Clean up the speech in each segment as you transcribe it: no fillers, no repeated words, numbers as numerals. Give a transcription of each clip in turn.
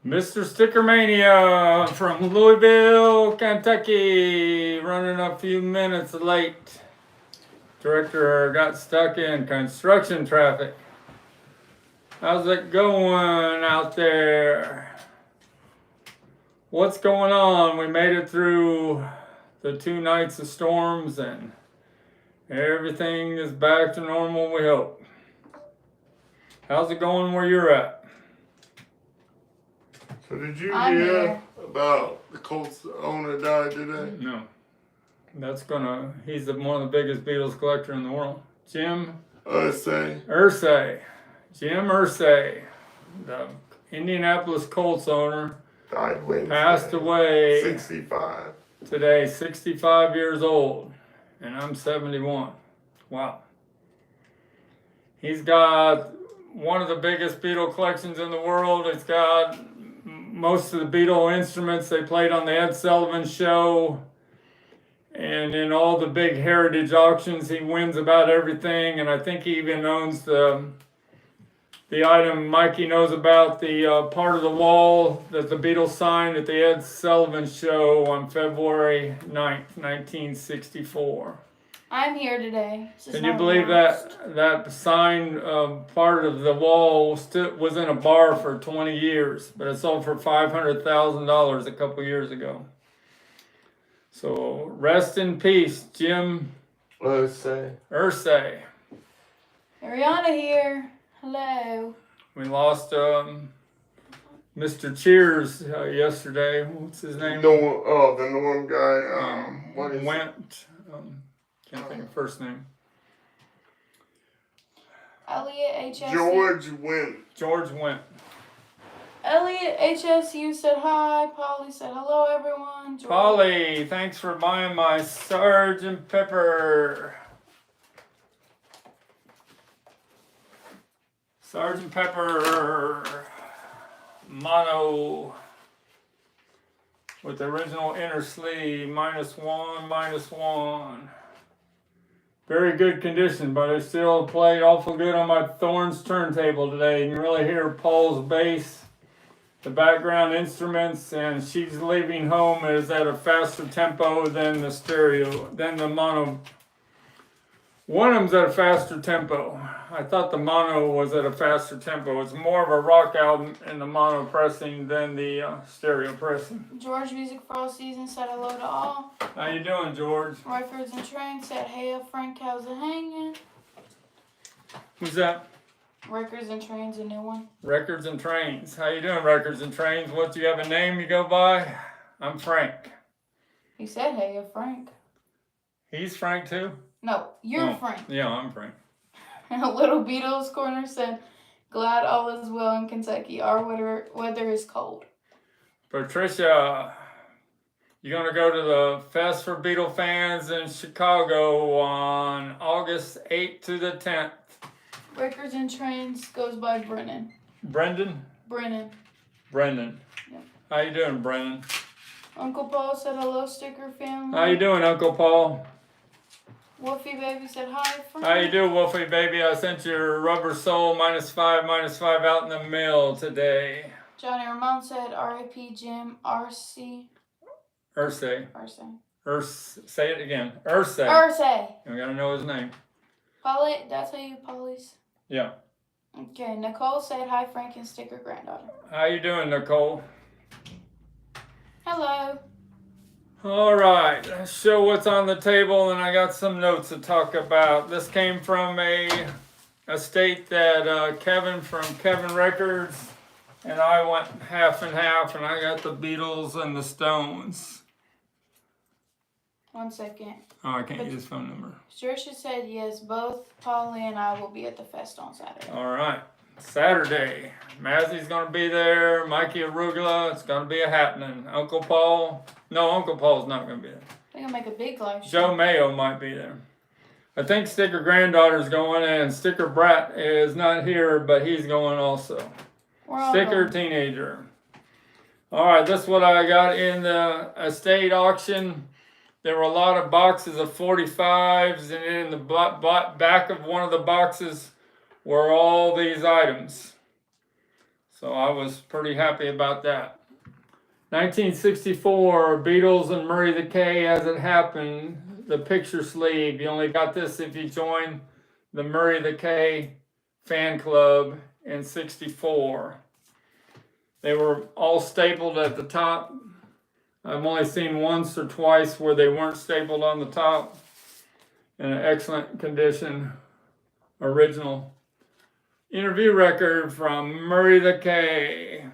Mr. STICKERMANIA from Louisville, Kentucky, running a few minutes late. Director got stuck in construction traffic. How's it going out there? What's going on? We made it through the 2 nights of storms and everything is back to normal, we hope. How's it going where you're at? So did you hear about the Colts owner died today? No. He's one of the biggest Beatles collector in the world. Jim Irsay. Jim Irsay, the Indianapolis Colts owner, died Wednesday. Passed away 65. Today, 65 years old. And I'm 71. Wow. He's got one of the biggest Beatle collections in the world. It's got most of the Beatle instruments they played on the Ed Sullivan Show. And in all the big heritage auctions, he wins about everything. And I think he even owns the item Mikey knows about, the part of the wall that the Beatles signed at the Ed Sullivan Show on February 9th, 1964. I'm here today. Can you believe that signed part of the wall was in a bar for 20 years, but it sold for $500,000 a couple years ago. So rest in peace, Jim Irsay. Ariana here. Hello. We lost Mr. Cheers yesterday. What's his name? The Norm guy. What is Went. Can't think of first name. Elliot HSU. George Went. Elliot HSU said hi. Polly said hello, everyone. Polly, thanks for buying my Sgt. Pepper. Sgt. Pepper mono with the original inner sleeve, -1. Very good condition, but it still played awful good on my Thorns turntable today. You can really hear Paul's bass, the background instruments, and She's Leaving Home is at a faster tempo than the stereo, than the mono. One of them's at a faster tempo. I thought the mono was at a faster tempo. It's more of a rock album in the mono pressing than the stereo pressing. George Music for All Seasons said hello to all. How you doing, George? Records and Trains said, hey, Frank, how's it hanging? Who's that? Records and Trains, a new one. Records and Trains. How you doing, Records and Trains? What, do you have a name you go by? I'm Frank. He said, hey, Frank. He's Frank too? No, you're Frank. Yeah, I'm Frank. Little Beatles Corner said, glad all is well in Kentucky. Our weather is cold. Patricia, you're going to go to the Fest for Beatle Fans in Chicago on August 8th to the 10th. Records and Trains goes by Brennan. Brendan? Brennan. Yeah. How you doing, Brennan? Uncle Paul said hello, Sticker family. How you doing, Uncle Paul? Wolfie Baby said hi, Frank. How you doing, Wolfie Baby? I sent your Rubber Soul -5 out in the mail today. Johnny Ramon said R.I.P. Jim Irsay. Say it again. Irsay. I gotta know his name. Polly, that's how you Polly's? Yeah. Okay, Nicole said hi, Frank and Sticker granddaughter. How you doing, Nicole? Hello. All right, let's show what's on the table, and I got some notes to talk about. This came from a estate that Kevin from Kevin Records and I went half and half, and I got the Beatles and the Stones. 1 second. Oh, I can't use his phone number. Trisha said yes, both Polly and I will be at the fest on Saturday. All right, Saturday. Mazzy's going to be there. Mikey Arugula. It's going to be a happening. Uncle Paul. No, Uncle Paul's not going to be there. I think I'll make a big live show. Joe Mayo might be there. I think Sticker Granddaughter's going, and Sticker Brat is not here, but he's going also. Sticker Teenager. All right, this is what I got in the estate auction. There were a lot of boxes of 45s, and in the back of one of the boxes were all these items. So I was pretty happy about that. 1964, Beatles and Murray the K as it happened, the picture sleeve. You only got this if you join the Murray the K fan club in 64. They were all stapled at the top. I've only seen once or twice where they weren't stapled on the top. In an excellent condition, original interview record from Murray the K.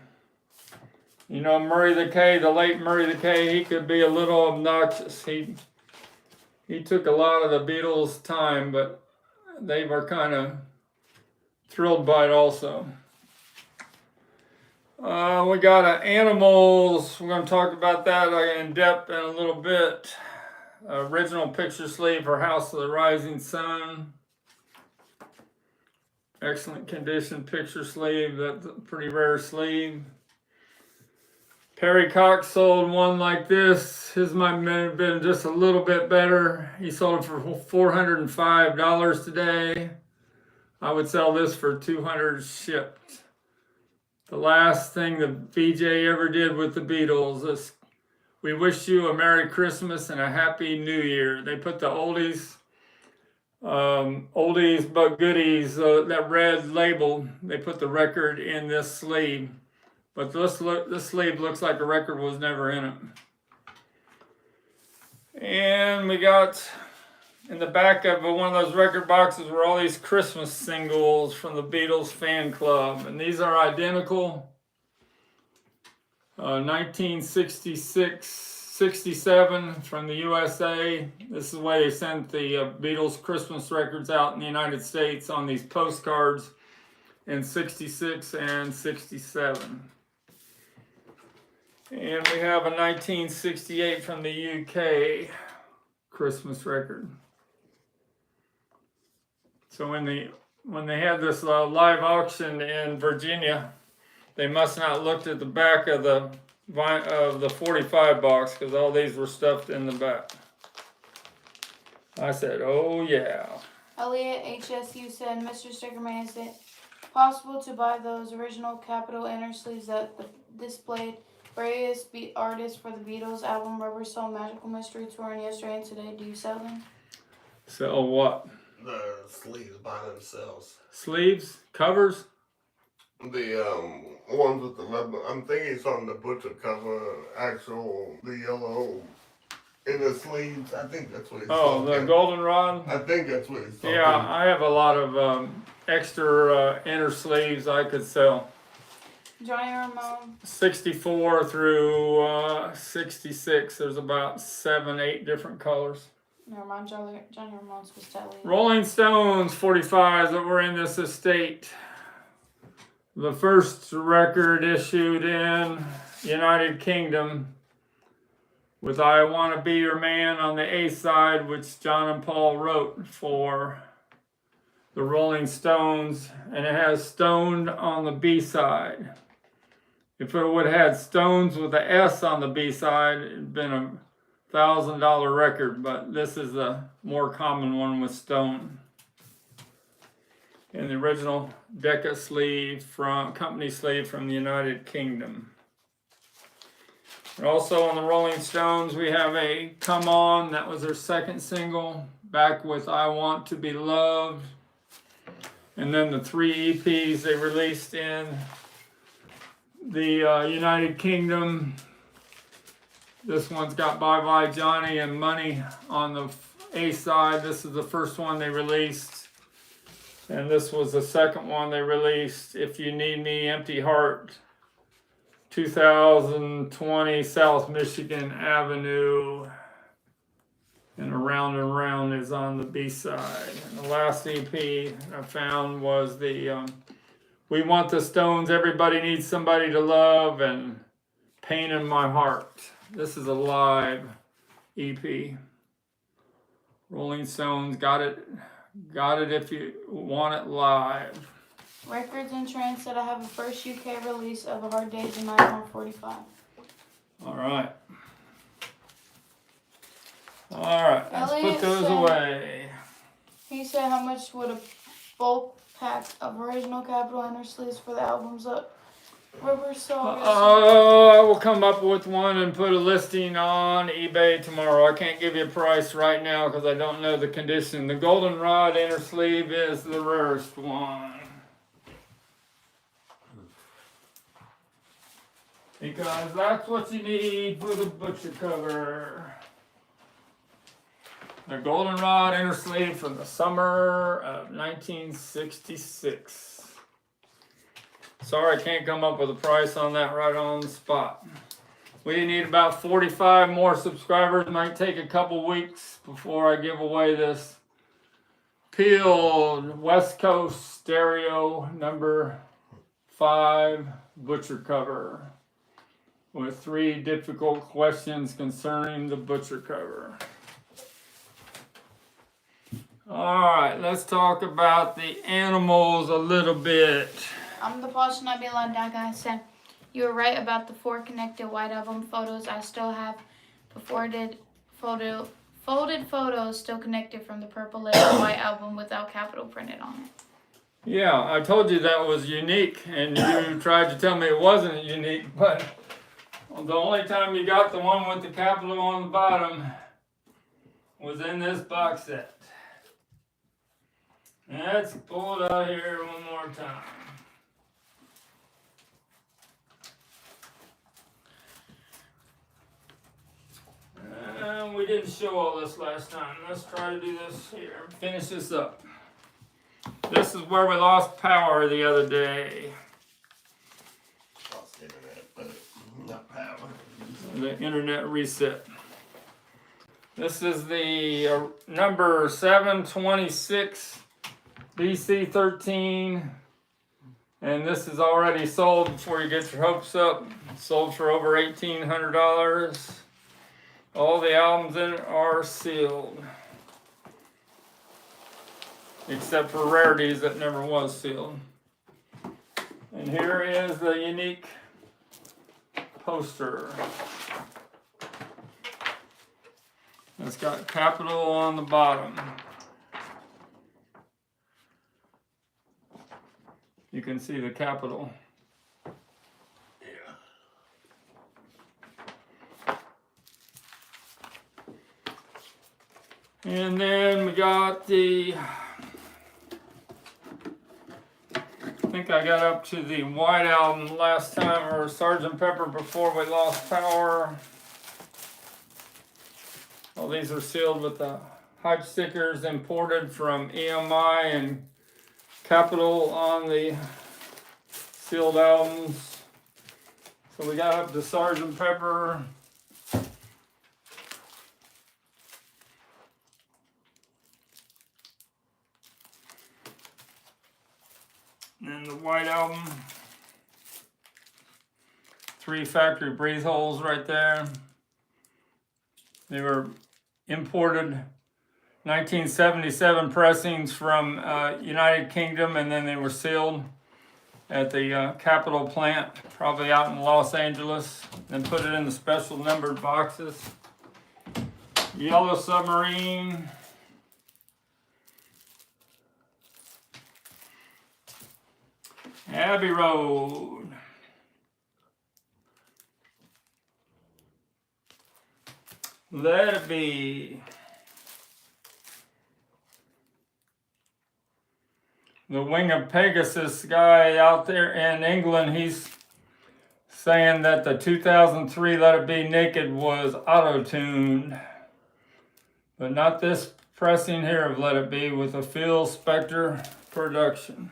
You know, Murray the K, the late Murray the K, he could be a little obnoxious. He took a lot of the Beatles' time, but they were kind of thrilled by it also. We got animals. We're going to talk about that in depth in a little bit. Original picture sleeve for House of the Rising Sun. Excellent condition picture sleeve. That's a pretty rare sleeve. Perry Cox sold one like this. His might have been just a little bit better. He sold it for $405 today. I would sell this for $200 shipped. The last thing the VJ ever did with the Beatles is, we wish you a Merry Christmas and a Happy New Year. They put the oldies but goodies, that red label, they put the record in this sleeve. But this sleeve looks like the record was never in it. And we got in the back of one of those record boxes were all these Christmas singles from the Beatles fan club. And these are identical. 1966, 67 from the USA. This is the way they sent the Beatles Christmas records out in the United States on these postcards in 66 and 67. And we have a 1968 from the UK Christmas record. So when they had this live auction in Virginia, they must not have looked at the back of the 45 box, because all these were stuffed in the back. I said, oh yeah. Elliot HSU said, Mr. Stickerman, is it possible to buy those original Capitol inner sleeves that displayed various artists for the Beatles album Rubber Soul Magical Mystery Touring yesterday and today? Do you sell them? Sell what? The sleeves by themselves. Sleeves? Covers? The ones with the leather. I'm thinking it's on the butcher cover. The yellow in the sleeves. I think that's what he's talking. Oh, the goldenrod? I think that's what he's talking. Yeah, I have a lot of extra inner sleeves I could sell. Johnny Ramone. 64 through 66. There's about 7-8 different colors. Never mind, Johnny Ramone's was telling. Rolling Stones 45s that were in this estate. The first record issued in United Kingdom with I Wanna Be Your Man on the A side, which John and Paul wrote for the Rolling Stones, and it has Stoned on the B side. If it would have had Stones with the S on the B side, it'd been a $1,000 record, but this is a more common one with Stone. And the original Decca sleeve company sleeve from the United Kingdom. And also on the Rolling Stones, we have a Come On, that was their second single, back with I Want to Be Loved. And then the 3 EPs they released in the United Kingdom. This one's got Bye Bye Johnny and Money on the A side. This is the first one they released. And this was the second one they released, If You Need Me, Empty Heart, 2020 South Michigan Avenue. And Around is on the B side. And the last EP I found was the We Want the Stones, Everybody Needs Somebody to Love, and Pain in My Heart. This is a live EP. Rolling Stones, got it if you want it live. Records and Trends said I have a first UK release of A Hard Day's a Night on 45. All right. Let's Elliot put those said- away. He said, how much would a bulk pack of original Capitol inner sleeves for the albums up Rubber Soul. I will come up with one and put a listing on eBay tomorrow. I can't give you a price right now because I don't know the condition. The goldenrod inner sleeve is the rarest one. Because that's what you need for the butcher cover. The goldenrod inner sleeve from the summer of 1966. Sorry, I can't come up with a price on that right on the spot. We need about 45 more subscribers. Might take a couple weeks before I give away this peeled West Coast Stereo number 5 butcher cover with 3 difficult questions concerning the butcher cover. All right, let's talk about the animals a little bit. I'm the Pasha Nabila Daga said, you were right about the 4 connected white album photos. I still have the folded photos still connected from the purple layer white album without capital printed on it. Yeah, I told you that was unique, and you tried to tell me it wasn't unique, but the only time you got the one with the capital on the bottom was in this box set. Let's pull it out here one more time. We didn't show all this last time. Let's try to do this here. Finish this up. This is where we lost power the other day. Lost internet, but not power. The internet reset. This is the number 726 BC 13. And this is already sold before you get your hopes up. Sold for over $1,800. All the albums in it are sealed. Except for Rarities that never was sealed. And here is the unique poster. It's got capital on the bottom. You can see the capital. And then we got the, I think I got up to the white album last time, or Sgt. Pepper before we lost power. All these are sealed with the hype stickers imported from EMI and capital on the sealed albums. So we got up to Sgt. Pepper. And the white album, 3 factory breathe holes right there. They were imported 1977 pressings from United Kingdom, and then they were sealed at the Capitol plant, probably out in Los Angeles, and put it in the special numbered boxes. Yellow Submarine. Abbey Road. Let It Be. The Wing of Pegasus guy out there in England, he's saying that the 2003 Let It Be Naked was auto-tuned. But not this pressing here of Let It Be with a Phil Spector production.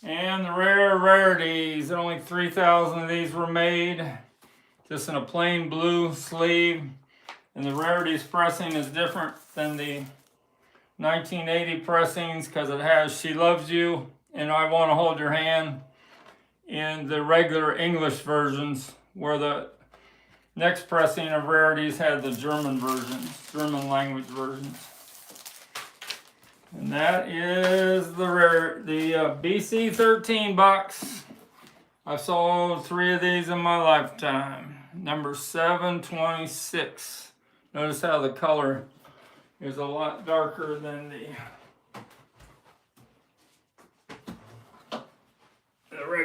And the rare rarities, only 3,000 of these were made, just in a plain blue sleeve. And the rarities pressing is different than the 1980 pressings because it has She Loves You and I Want to Hold Your Hand in the regular English versions, where the next pressing of rarities had the German versions, German language versions. And that is the BC 13 box. I've sold 3 of these in my lifetime. Number 726. Notice how the color is a lot darker than the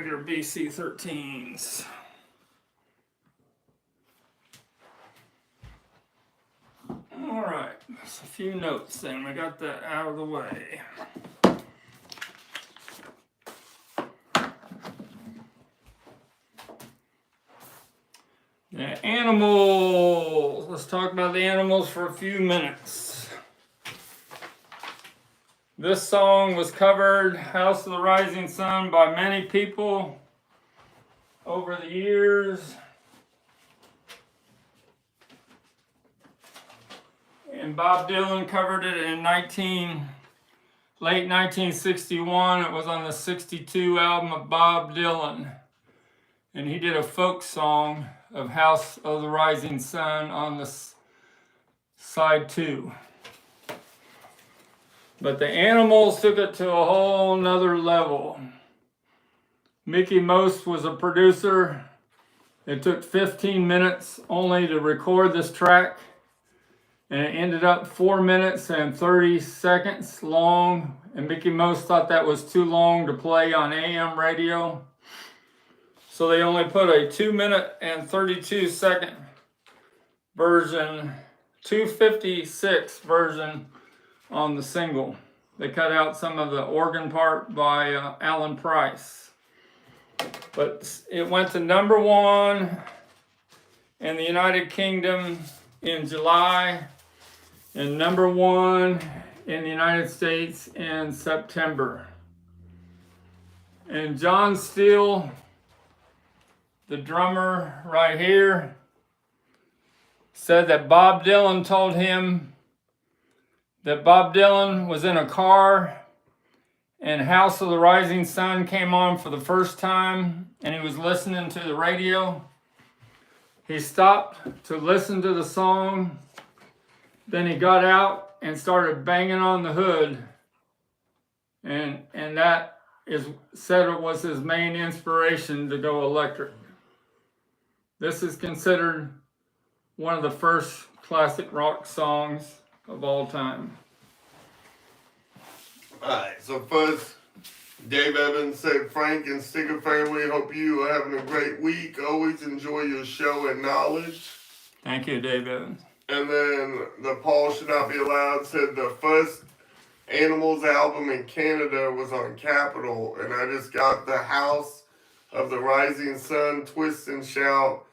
regular BC-13s. All right, just a few notes then. We got that out of the way. The animals. Let's talk about the animals for a few minutes. This song was covered, House of the Rising Sun, by many people over the years. And Bob Dylan covered it in late 1961. It was on the 62 album of Bob Dylan. And he did a folk song of House of the Rising Sun on the side 2. But the animals took it to a whole nother level. Mickey Most was a producer. It took 15 minutes only to record this track. And it ended up 4 minutes and 30 seconds long. And Mickey Most thought that was too long to play on AM radio. So they only put a 2 minute and 32 second version, 256 version on the single. They cut out some of the organ part by Alan Price. But it went to #1 in the United Kingdom in July and #1 in the United States in September. And John Steele, the drummer right here, said that Bob Dylan told him that Bob Dylan was in a car and House of the Rising Sun came on for the first time and he was listening to the radio. He stopped to listen to the song. Then he got out and started banging on the hood. And that said it was his main inspiration to go electric. This is considered one of the first classic rock songs of all time. Alright, so first, Dave Evans said, Frank and Sticker family, hope you are having a great week. Always enjoy your show and knowledge. Thank you, Dave Evans. And then the Paul Should Not Be Allowed said the first Animals album in Canada was on Capitol. And I just got the House of the Rising Sun, Twist and Shout,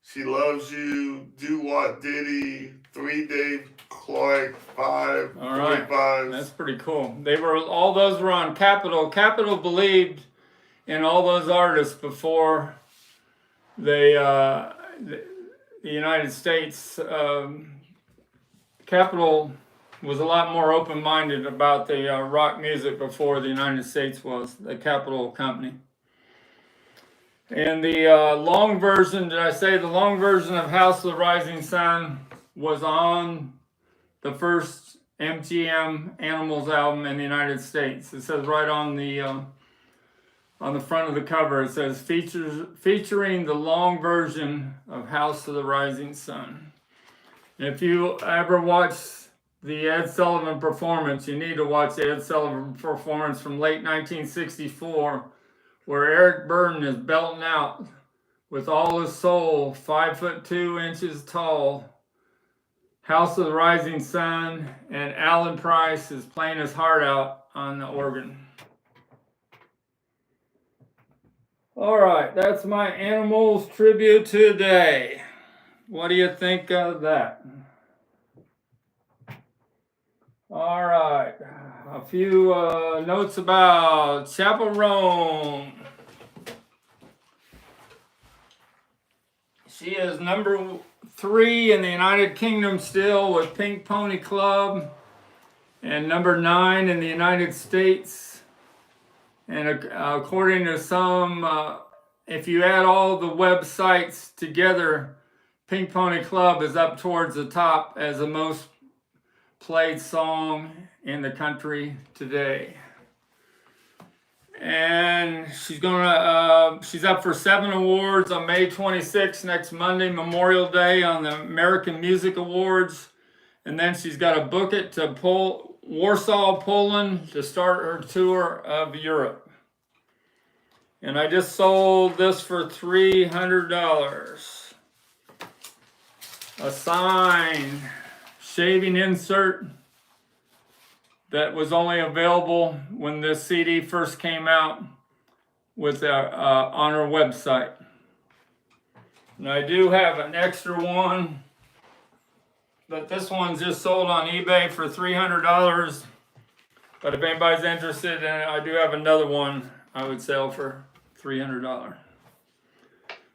She Loves You, Do What Diddy, 3 Dave Clark, 5, all right. 45. That's pretty cool. All those were on Capitol. Capitol believed in all those artists before the United States. Capitol was a lot more open-minded about the rock music before the United States was, the Capitol Company. And the long version, did I say the long version of House of the Rising Sun was on the first MGM Animals album in the United States. It says right on the front of the cover, it says featuring the long version of House of the Rising Sun. And if you ever watch the Ed Sullivan performance, you need to watch the Ed Sullivan performance from late 1964, where Eric Burdon is belting out with all his soul, 5'2" tall, House of the Rising Sun, and Alan Price is playing his heart out on the organ. All right, that's my animals tribute today. What do you think of that? All right, a few notes about Chapel Roan. She is number 3 in the United Kingdom still with Pink Pony Club, and number 9 in the United States. And according to some, if you add all the websites together, Pink Pony Club is up towards the top as the most played song in the country today. And she's up for 7 awards on May 26th, next Monday, Memorial Day, on the American Music Awards. And then she's got to book it to Warsaw, Poland, to start her tour of Europe. And I just sold this for $300. A signed shaving insert that was only available when this CD first came out with on our website. And I do have an extra one, but this one's just sold on eBay for $300. But if anybody's interested in it, I do have another one I would sell for $300.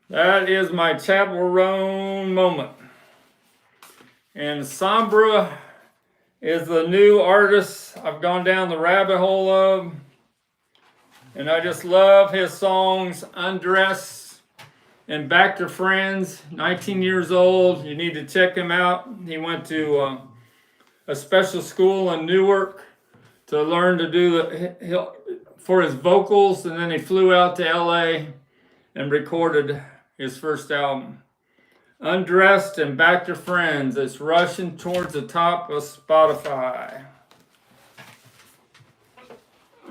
That is my chaperone moment. And Sombra is the new artist I've gone down the rabbit hole of. And I just love his songs, Undress and Back to Friends. 19 years old. You need to check him out. He went to a special school in Newark to learn to do for his vocals, and then he flew out to LA and recorded his first album. Undressed and Back to Friends. It's rushing towards the top of Spotify.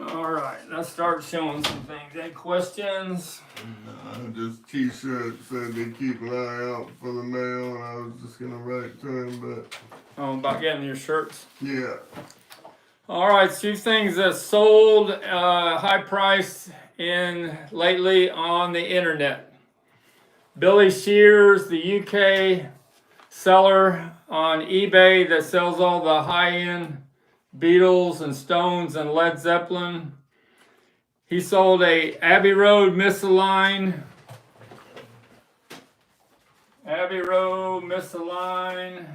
All right, let's start showing some things. Any questions? No, just T-shirt said they keep an eye out for the mail, and I was just gonna write to him, but Oh, about getting your shirts. yeah. All right, two things that sold high price lately on the internet. Billy Shears, the UK seller on eBay that sells all the high-end Beatles and Stones and Led Zeppelin. He sold a Abbey Road misaligned. Abbey Road misaligned.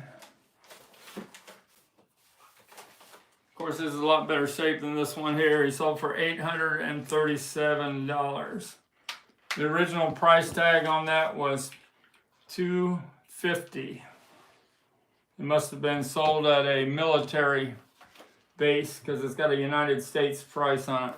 Of course, this is a lot better shape than this one here. He sold for $837. The original price tag on that was $250. It must have been sold at a military base because it's got a United States price on it.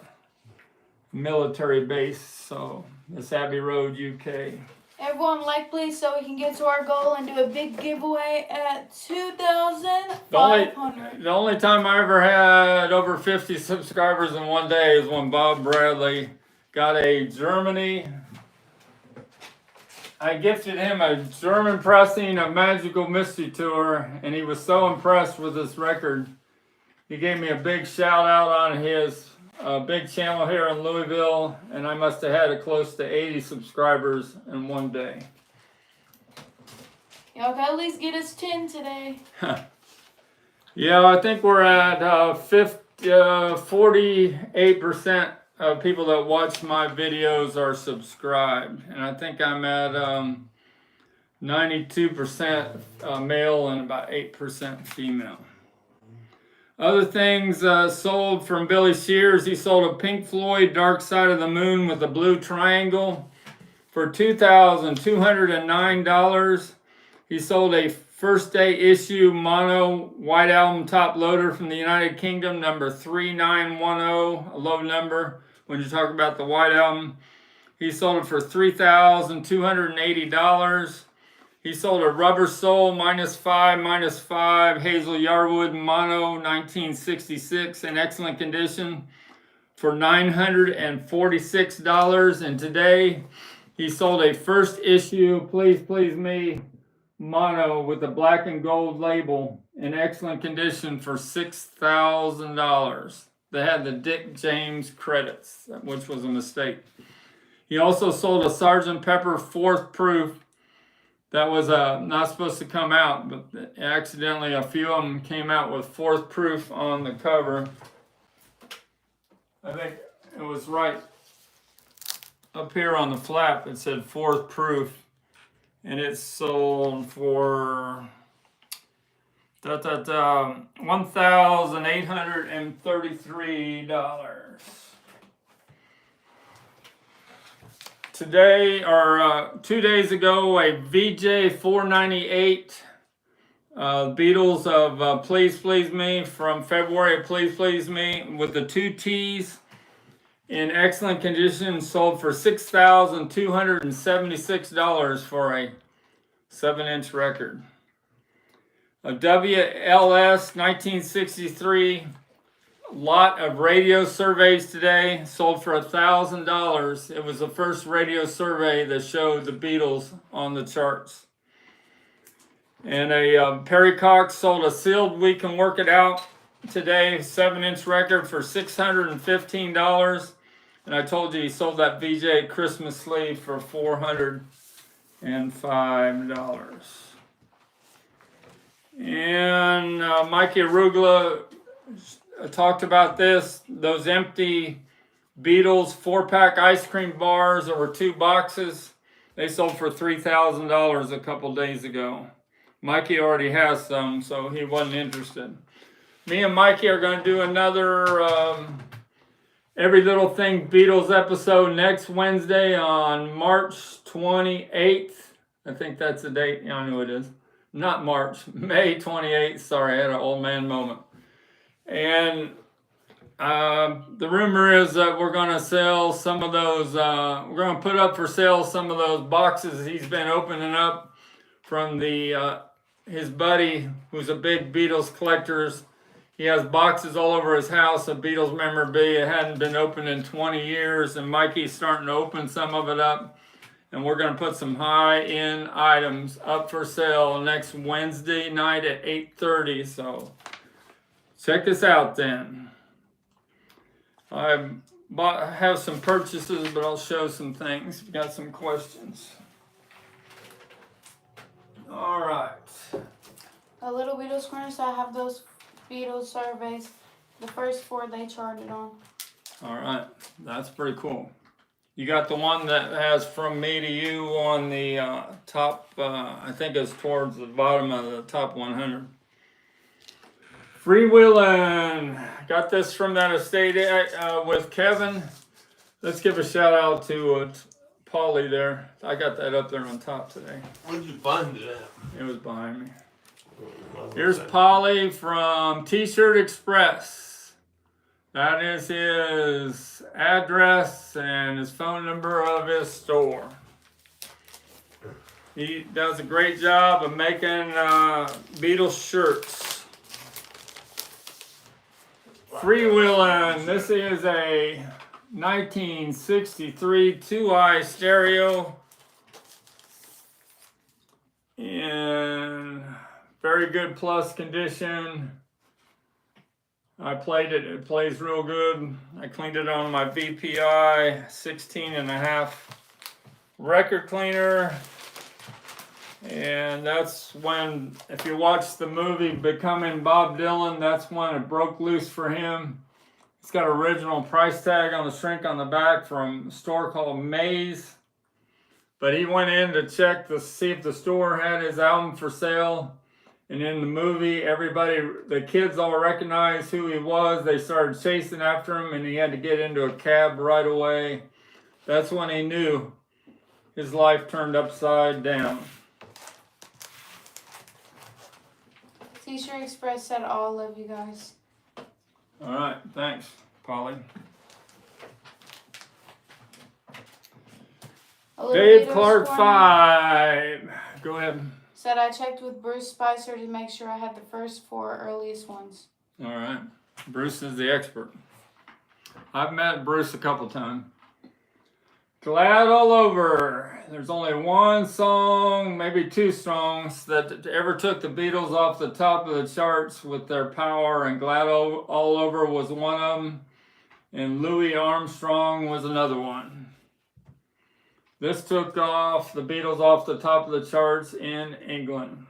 Military base, so it's Abbey Road, UK. Everyone like please so we can get to our goal and do a big giveaway at 2,500. The only time I ever had over 50 subscribers in one day is when Bob Bradley got a Germany. I gifted him a German pressing of Magical Mystery Tour, and he was so impressed with this record. He gave me a big shout out on his big channel here in Louisville, and I must have had close to 80 subscribers in one day. Y'all can at least get us 10 today. Yeah, I think we're at 48% of people that watch my videos are subscribed, and I think I'm at 92% male and about 8% female. Other things sold from Billy Shears. He sold a Pink Floyd Dark Side of the Moon with a blue triangle for $2,209. He sold a first day issue mono white album top loader from the United Kingdom, number 3910, a low number when you talk about the white album. He sold it for $3,280. He sold a Rubber Soul -5 Hazel Yarwood mono 1966 in excellent condition for $946. And today he sold a first issue Please Please Me mono with a black and gold label in excellent condition for $6,000. They had the Dick James credits, which was a mistake. He also sold a Sgt. Pepper 4th proof that was not supposed to come out, but accidentally a few of them came out with 4th proof on the cover. I think it was right up here on the flap. It said 4th proof, and it sold for $1,833. Today, or 2 days ago, a VJ 498 Beatles of Please Please Me from February of Please Please Me with the 2 T's in excellent condition, sold for $6,276 for a 7-inch record. A WLS 1963 lot of radio surveys today, sold for $1,000. It was the first radio survey that showed the Beatles on the charts. And a Perry Cox sold a sealed We Can Work It Out today, 7-inch record for $615. And I told you he sold that VJ Christmas sleeve for $405. And Mikey Arugula talked about this, those empty Beatles 4-pack ice cream bars. There were 2 boxes. They sold for $3,000 a couple days ago. Mikey already has some, so he wasn't interested. Me and Mikey are going to do another Every Little Thing Beatles episode next Wednesday on March 28th. I think that's the date. Yeah, I know it is. Not March, May 28th. Sorry, I had an old man moment. And the rumor is that we're going to sell some of those, we're going to put up for sale some of those boxes he's been opening up from the his buddy who's a big Beatles collector. He has boxes all over his house of Beatles memorabilia. It hadn't been opened in 20 years, and Mikey's starting to open some of it up. And we're going to put some high-end items up for sale next Wednesday night at 8:30. So check this out then. I have some purchases, but I'll show some things. If you got some questions. All right. A Little Beatles Corner, so I have those Beatles surveys. The first 4 they charted on. All right. That's pretty cool. You got the one that has From Me to You on the top, I think it's towards the bottom of the top 100. Freewheelin'. Got this from that estate with Kevin. Let's give a shout out to Polly there. I got that up there on top today. Where'd you find it at? It was behind me. Here's Polly from T-Shirt Express. That is his address and his phone number of his store. He does a great job of making Beatles shirts. Freewheelin'. This is a 1963 2-eye stereo in very good plus condition. I played it. It plays real good. I cleaned it on my VPI 16.5 record cleaner. And that's when, if you watch the movie Becoming Bob Dylan, that's when it broke loose for him. It's got an original price tag on the shrink on the back from a store called Maze. But he went in to check to see if the store had his album for sale. And in the movie, everybody, the kids all recognized who he was. They started chasing after him, and he had to get into a cab right away. That's when he knew his life turned upside down. T-Shirt Express said all love you guys. All right, thanks, Polly. Dave Clark 5. Go ahead. Said I checked with Bruce Spicer to make sure I had the first 4 earliest ones. All right. Bruce is the expert. I've met Bruce a couple times. Glad All Over. There's only one song, maybe 2 songs that ever took the Beatles off the top of the charts with their power, and Glad All Over was one of them, and Louis Armstrong was another one. This took off the Beatles off the top of the charts in England.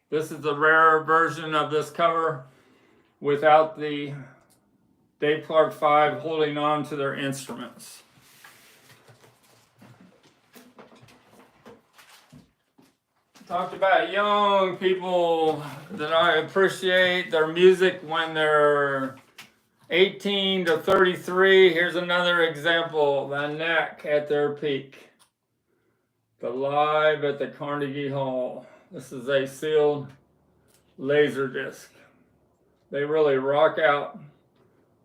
This is the rare version of this cover without the Dave Clark 5 holding on to their instruments. Talked about young people that I appreciate their music when they're 18 to 33. Here's another example, the Knack at their peak. The Live at the Carnegie Hall. This is a sealed laser disc. They really rock out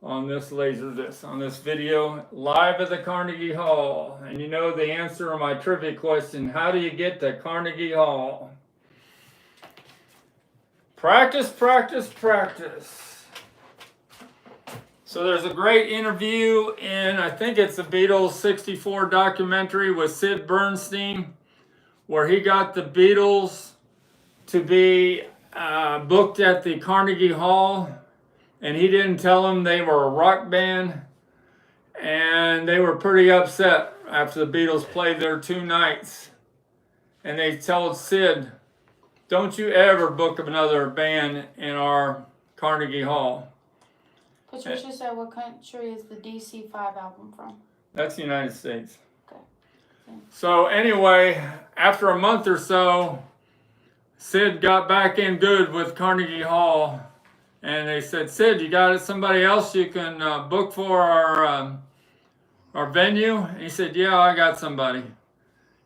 on this laser disc, on this video. Live at the Carnegie Hall. And you know the answer to my trivia question, how do you get to Carnegie Hall? Practice, practice, practice. So there's a great interview in, I think it's the Beatles 64 documentary with Sid Bernstein, where he got the Beatles to be booked at the Carnegie Hall, and he didn't tell them they were a rock band, and they were pretty upset after the Beatles played there 2 nights. And they told Sid, don't you ever book another band in our Carnegie Hall. Patricia said, what country is the DC-5 album from? That's the United States. Okay. So anyway, after a month or so, Sid got back in good with Carnegie Hall, and they said, Sid, you got somebody else you can book for our venue? And he said, yeah, I got somebody.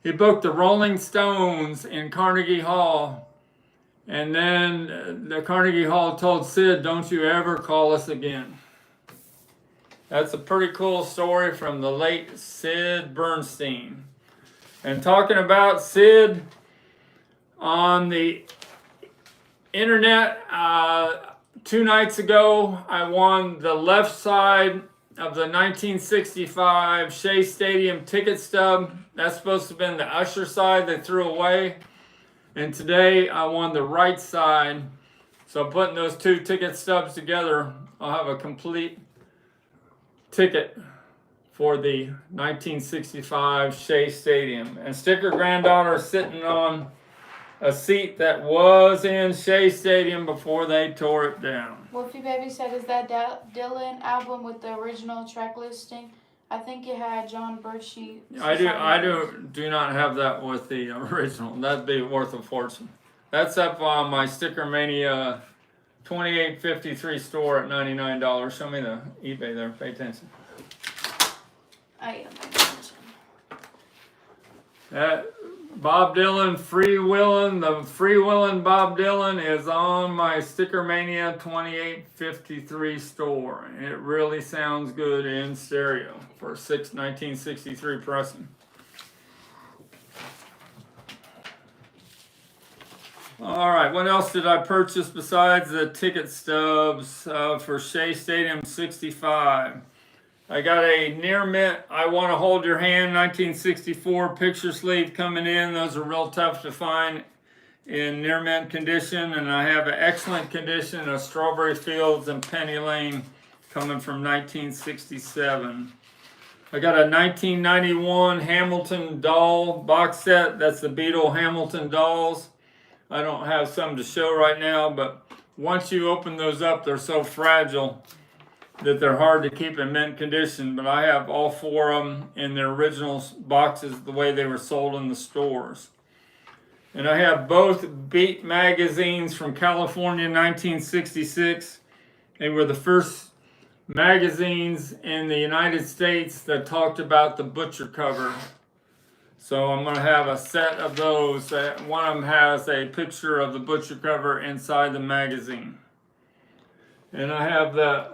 He booked the Rolling Stones in Carnegie Hall, and then the Carnegie Hall told Sid, don't you ever call us again. That's a pretty cool story from the late Sid Bernstein. And talking about Sid, on the internet, 2 nights ago, I won the left side of the 1965 Shea Stadium ticket stub. That's supposed to have been the Usher side they threw away. And today I won the right side. So putting those 2 ticket stubs together, I'll have a complete ticket for the 1965 Shea Stadium. And Sticker Granddaughter is sitting on a seat that was in Shea Stadium before they tore it down. Wolfie Baby said, is that Dylan album with the original track listing? I think it had John Birchie. I do not have that with the original. That'd be worth a fortune. That's up on my STICKERMANIA 2853 store at $99. Show me the eBay there. Pay attention. I am paying attention. That Bob Dylan Freewheelin', the Freewheelin' Bob Dylan is on my STICKERMANIA 2853 store. It really sounds good in stereo for 1963 pressing. All right, what else did I purchase besides the ticket stubs for Shea Stadium 65? I got a near mint I Want to Hold Your Hand 1964 picture sleeve coming in. Those are real tough to find in near mint condition. And I have an excellent condition of Strawberry Fields and Penny Lane coming from 1967. I got a 1991 Hamilton doll box set. That's the Beatle Hamilton dolls. I don't have some to show right now, but once you open those up, they're so fragile that they're hard to keep in mint condition. But I have all 4 of them in their original boxes the way they were sold in the stores. And I have both Beat magazines from California 1966. They were the first magazines in the United States that talked about the butcher cover. So I'm going to have a set of those. One of them has a picture of the butcher cover inside the magazine. And I have the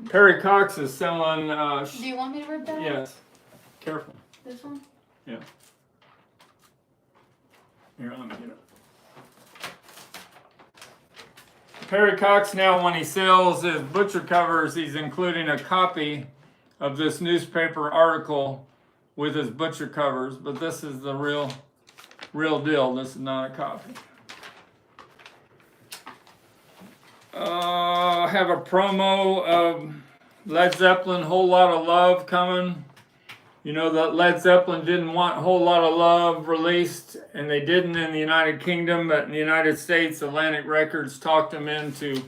Perry Cox is selling. Do you want me to rip that? Yes. Careful. This one? Yeah. Here, let me get it. Perry Cox now, when he sells his butcher covers, he's including a copy of this newspaper article with his butcher covers, but this is the real deal. This is not a copy. I have a promo of Led Zeppelin, Whole Lot of Love coming. You know that Led Zeppelin didn't want Whole Lot of Love released, and they didn't in the United Kingdom, but in the United States, Atlantic Records talked them into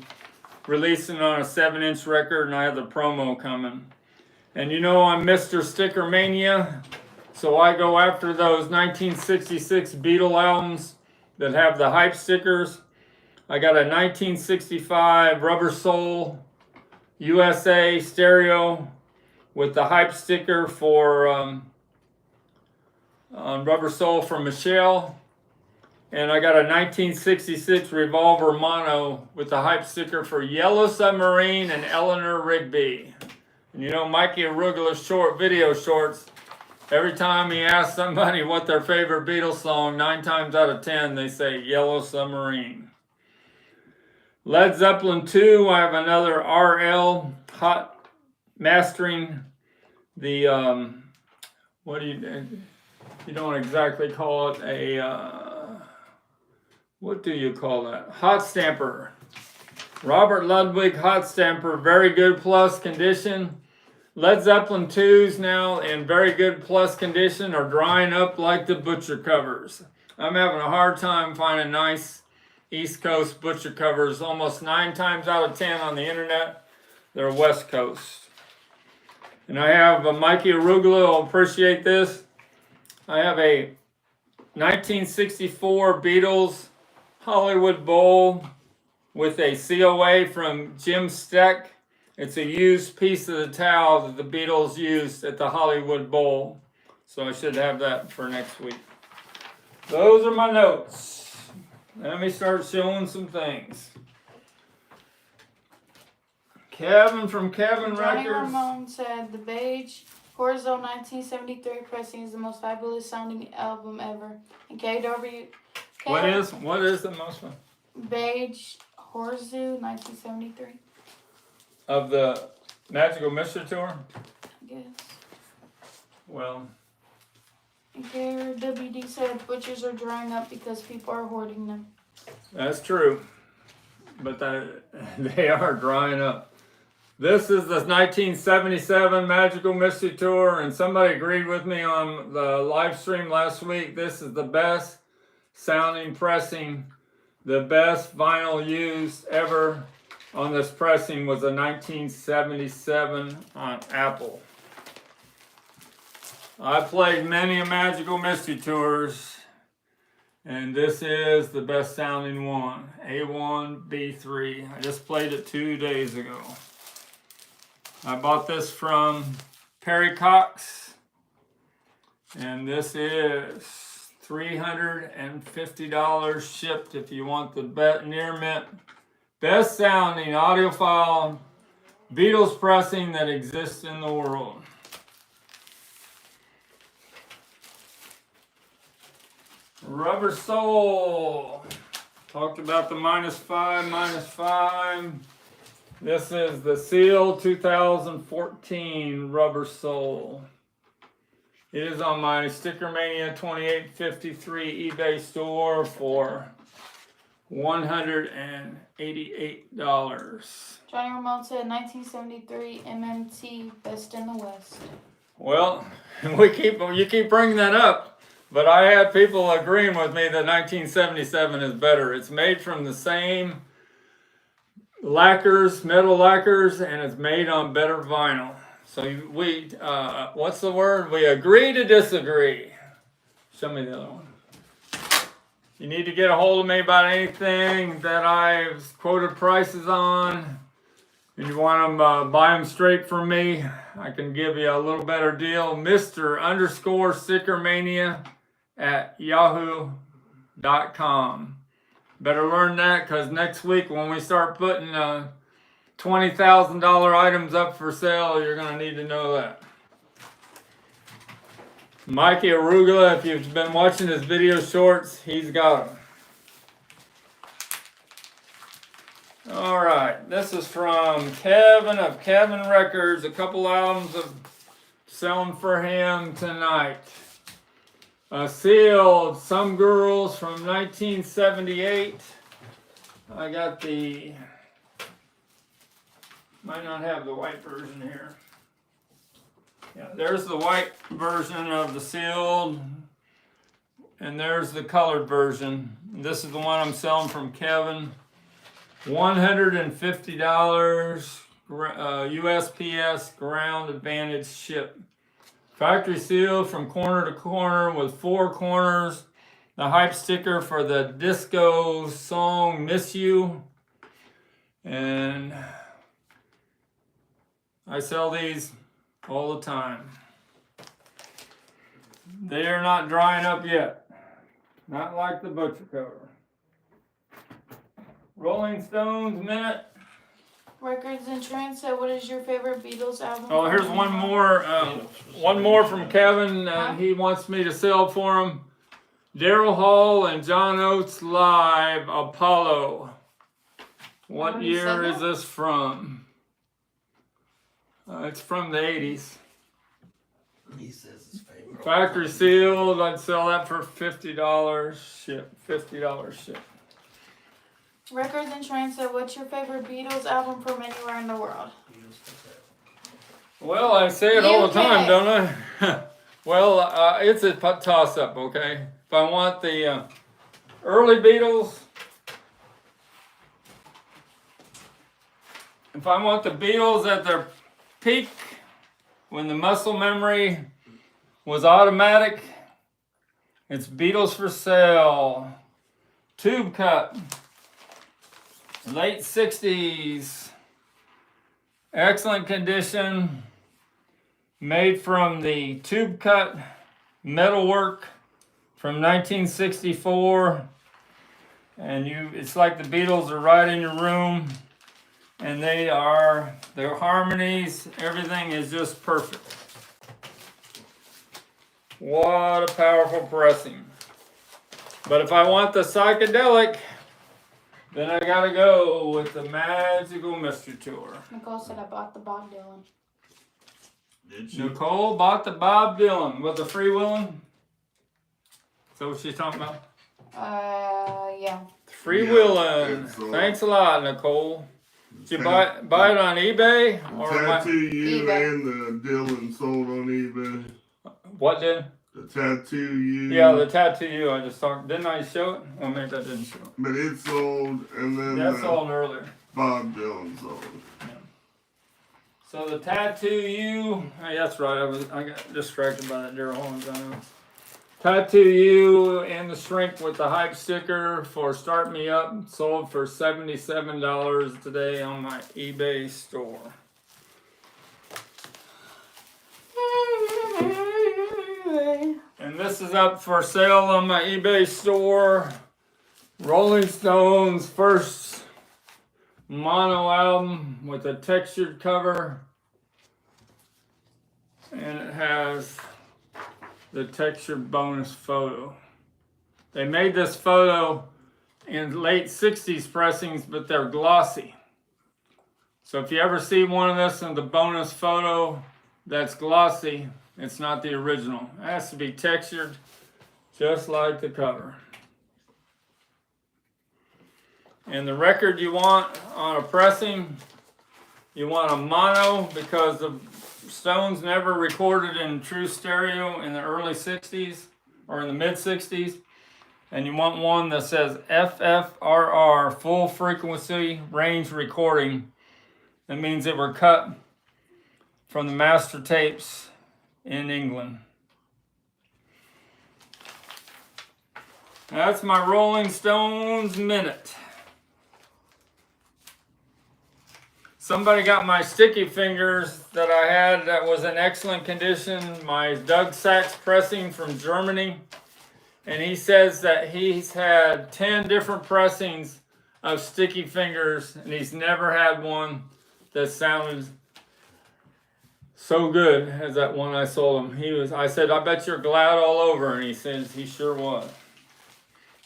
releasing on a 7-inch record, and I have the promo coming. And you know I'm Mr. STICKERMANIA, so I go after those 1966 Beatle albums that have the hype stickers. I got a 1965 Rubber Soul USA stereo with the hype sticker for on Rubber Soul from Michelle. And I got a 1966 Revolver Mono with the hype sticker for Yellow Submarine and Eleanor Rigby. And you know, Mikey Arugula's video shorts, every time he asks somebody what their favorite Beatles song, 9 times out of 10, they say Yellow Submarine. Led Zeppelin 2, I have another RL hot mastering the, what do you don't exactly call it a, what do you call that? Hot stamper. Robert Ludwig hot stamper, very good plus condition. Led Zeppelin 2s now in very good plus condition are drying up like the butcher covers. I'm having a hard time finding nice East Coast butcher covers. Almost 9 times out of 10 on the internet, they're West Coast. And I have Mikey Arugula will appreciate this. I have a 1964 Beatles Hollywood Bowl with a COA from Jim Steck. It's a used piece of the towel that the Beatles used at the Hollywood Bowl. So I should have that for next week. Those are my notes. Let me start showing some things. Kevin from Kevin Johnny Records. Ramone said the Beige Horizon 1973 pressing is the most fabulous sounding album ever. And KW. What is the most one? Beige Horizon 1973. Of the Magical Mystery Tour? I guess. Well, And KWD said butchers are drying up because people are hoarding them. that's true. But they are drying up. This is the 1977 Magical Mystery Tour, and somebody agreed with me on the live stream last week. This is the best sounding pressing, the best vinyl used ever on this pressing was a 1977 on Apple. I played many Magical Mystery Tours, and this is the best sounding one, A1B3. I just played it 2 days ago. I bought this from Perry Cox, and this is $350 shipped if you want the near mint best sounding audiophile Beatles pressing that exists in the world. Rubber Soul. Talked about the -5. This is the Seal 2014 Rubber Soul. It is on my STICKERMANIA 2853 eBay store for $188. Johnny Ramone said 1973 MMT best in the West. Well, you keep bringing that up, but I had people agreeing with me that 1977 is better. It's made from the same lacquers, metal lacquers, and it's made on better vinyl. So we, what's the word? We agree to disagree. Show me the other one. You need to get a hold of me about anything that I've quoted prices on, and you want them, buy them straight from me, I can give you a little better deal. Mr_STICKERMANIA at yahoo.com. Better learn that, because next week when we start putting $20,000 items up for sale, you're going to need to know that. Mikey Arugula, if you've been watching his video shorts, he's got them. All right, this is from Kevin of Kevin Records. A couple albums of selling for him tonight. Sealed Some Girls from 1978. I got might not have the white version here. Yeah, there's the white version of the sealed, and there's the colored version. This is the one I'm selling from Kevin. $150 USPS ground advantage ship. Factory sealed from corner to corner with 4 corners. The hype sticker for the disco song Miss You. And I sell these all the time. They are not drying up yet. Not like the butcher cover. Rolling Stones Minute. Records and Trends said, what is your favorite Beatles album? Oh, here's one more from Kevin. He wants me to sell for him. Daryl Hall and John Oates live Apollo. What already year said is that? this from? It's from the 80s. He says his favorite. Factory sealed. I'd sell that for $50. Ship. $50 ship. Records and Trends said, what's your favorite Beatles album from anywhere in the world? Well, I say it all the time, UK. don't I? Well, it's a toss-up, okay? If I want the early Beatles, if I want the Beatles at their peak, when the muscle memory was automatic, it's Beatles for Sale. Tube cut. Late 60s. Excellent condition. Made from the tube cut metalwork from 1964. And it's like the Beatles are right in your room. And their harmonies, everything is just perfect. What a powerful pressing. But if I want the psychedelic, then I gotta go with the Magical Mystery Tour. Nicole said, I bought the Bob Dylan. Did she? Nicole bought the Bob Dylan with the free willing. Is that what she's talking about? Yeah. Free Yeah, willing. it's, Thanks a lot, Nicole. Did you buy it on eBay? Or Tattoo you eBay. and the Dylan sold on eBay. what did? The Tattoo you. Yeah, the tattoo you I just talked. Didn't I show it? Well, maybe I didn't show it. But it sold, and then That sold earlier. Bob Dylan sold. So the tattoo you, hey, that's right. I got distracted by that Daryl Holmes. I know. Tattoo you and the shrink with the hype sticker for Start Me Up sold for $77 today on my eBay store. And this is up for sale on my eBay store. Rolling Stones' first mono album with a textured cover. And it has the textured bonus photo. They made this photo in late 60s pressings, but they're glossy. So if you ever see one of this in the bonus photo that's glossy, it's not the original. It has to be textured just like the cover. And the record you want on a pressing, you want a mono because the Stones never recorded in true stereo in the early 60s or in the mid 60s. And you want one that says FFRR, full frequency range recording. That means they were cut from the master tapes in England. That's my Rolling Stones minute. Somebody got my sticky fingers that I had that was in excellent condition, my Doug Sachs pressing from Germany. And he says that he's had 10 different pressings of sticky fingers and he's never had one that sounded so good as that one I sold him. I said, I bet you're glad all over. And he says he sure was.